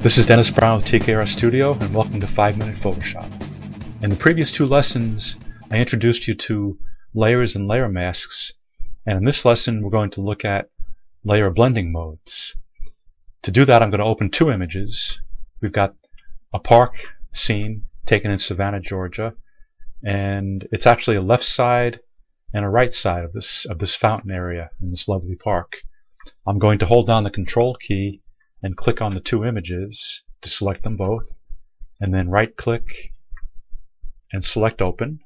This is Dennis Brown with TKR Studio, and welcome to 5-Minute Photoshop. In the previous two lessons, I introduced you to layers and layer masks, and in this lesson we're going to look at layer blending modes. To do that, I'm going to open two images. We've got a park scene taken in Savannah, Georgia, and it's actually a left side and a right side of this fountain area in this lovely park. I'm going to hold down the Control key and click on the two images to select them both, and then right click and select open.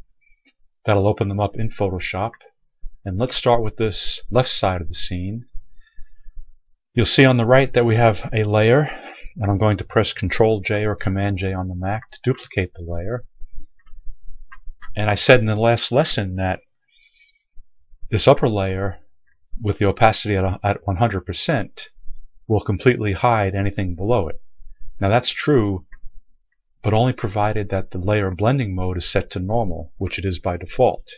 That'll open them up in Photoshop. And let's start with this left side of the scene. You'll see on the right that we have a layer, and I'm going to press Control J or Command J on the Mac to duplicate the layer. And I said in the last lesson that this upper layer with the opacity at 100% will completely hide anything below it. Now that's true, but only provided that the layer blending mode is set to normal, which it is by default.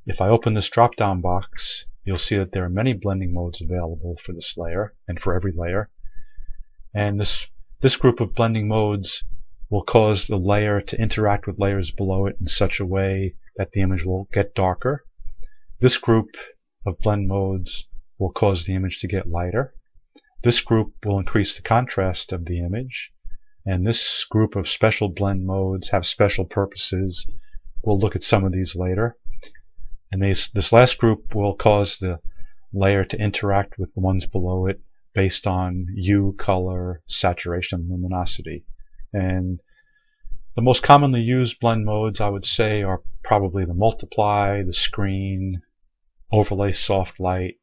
If I open this drop down box, you'll see that there are many blending modes available for this layer and for every layer. And this group of blending modes will cause the layer to interact with layers below it in such a way that the image will get darker. This group of blend modes will cause the image to get lighter. This group will increase the contrast of the image, and this group of special blend modes have special purposes. We'll look at some of these later. And this last group will cause the layer to interact with the ones below it based on hue, color, saturation, and luminosity. And the most commonly used blend modes, I would say, are probably the multiply, the screen, overlay, soft light,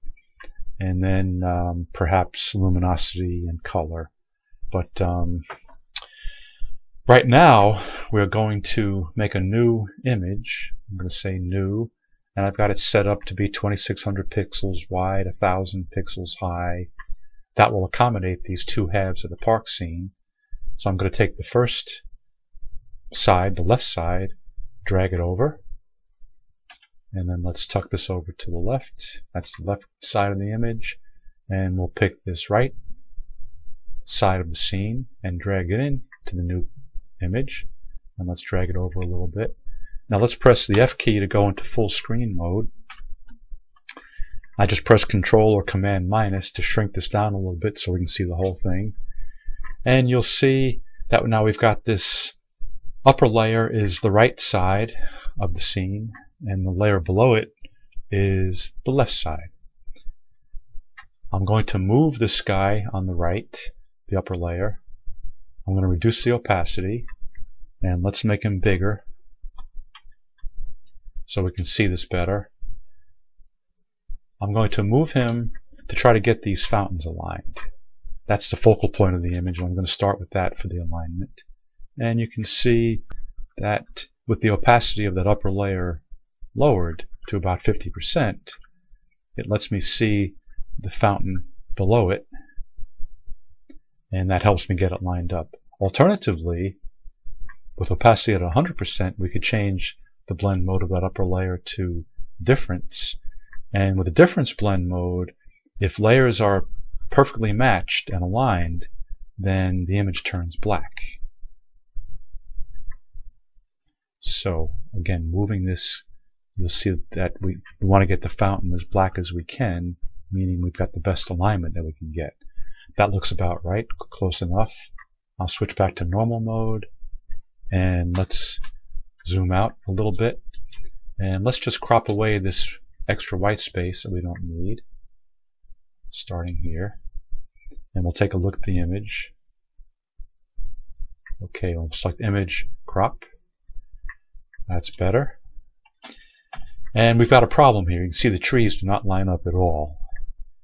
and then perhaps luminosity and color. But right now we're going to make a new image. I'm going to say new, and I've got it set up to be 2600 pixels wide, 1000 pixels high. That will accommodate these two halves of the park scene. So I'm going to take the first side, the left side, drag it over, and then let's tuck this over to the left. That's the left side of the image, and we'll pick this right side of the scene and drag it in to the new image, and let's drag it over a little bit. Now let's press the F key to go into full screen mode. I just press Control or Command minus to shrink this down a little bit so we can see the whole thing. And you'll see that now we've got this upper layer is the right side of the scene, and the layer below it is the left side. I'm going to move this guy on the right, the upper layer. I'm going to reduce the opacity, and let's make him bigger so we can see this better. I'm going to move him to try to get these fountains aligned. That's the focal point of the image, and I'm going to start with that for the alignment. And you can see that with the opacity of that upper layer lowered to about 50%, it lets me see the fountain below it, and that helps me get it lined up. Alternatively, with opacity at 100%, we could change the blend mode of that upper layer to difference. And with the difference blend mode, if layers are perfectly matched and aligned, then the image turns black. So again, moving this, you'll see that we want to get the fountain as black as we can, meaning we've got the best alignment that we can get. That looks about right, close enough. I'll switch back to normal mode, and let's zoom out a little bit, and let's just crop away this extra white space that we don't need, starting here. And we'll take a look at the image. Okay, we'll select image, crop. That's better. And we've got a problem here. You can see the trees do not line up at all.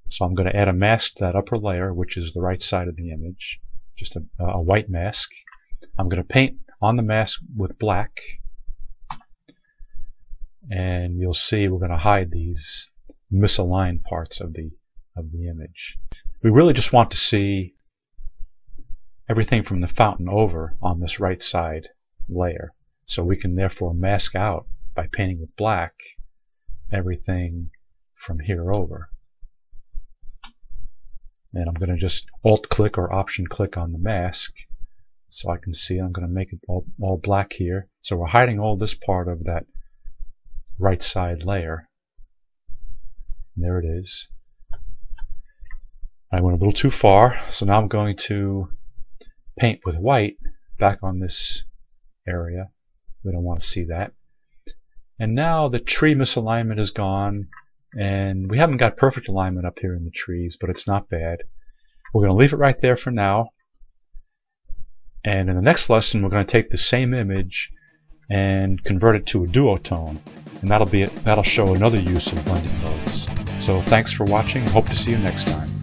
So I'm going to add a mask to that upper layer, which is the right side of the image, just a white mask. I'm going to paint on the mask with black, and you'll see we're going to hide these misaligned parts of the image. We really just want to see everything from the fountain over on this right side layer. So we can therefore mask out, by painting with black, everything from here over. And I'm going to just Alt-click or Option-click on the mask so I can see. I'm going to make it all black here. So we're hiding all this part of that right side layer. And there it is. I went a little too far, so now I'm going to paint with white back on this area. We don't want to see that. And now the tree misalignment is gone, and we haven't got perfect alignment up here in the trees, but it's not bad. We're going to leave it right there for now. And in the next lesson, we're going to take the same image and convert it to a duotone, and that'll show another use of blending modes. So thanks for watching, and hope to see you next time.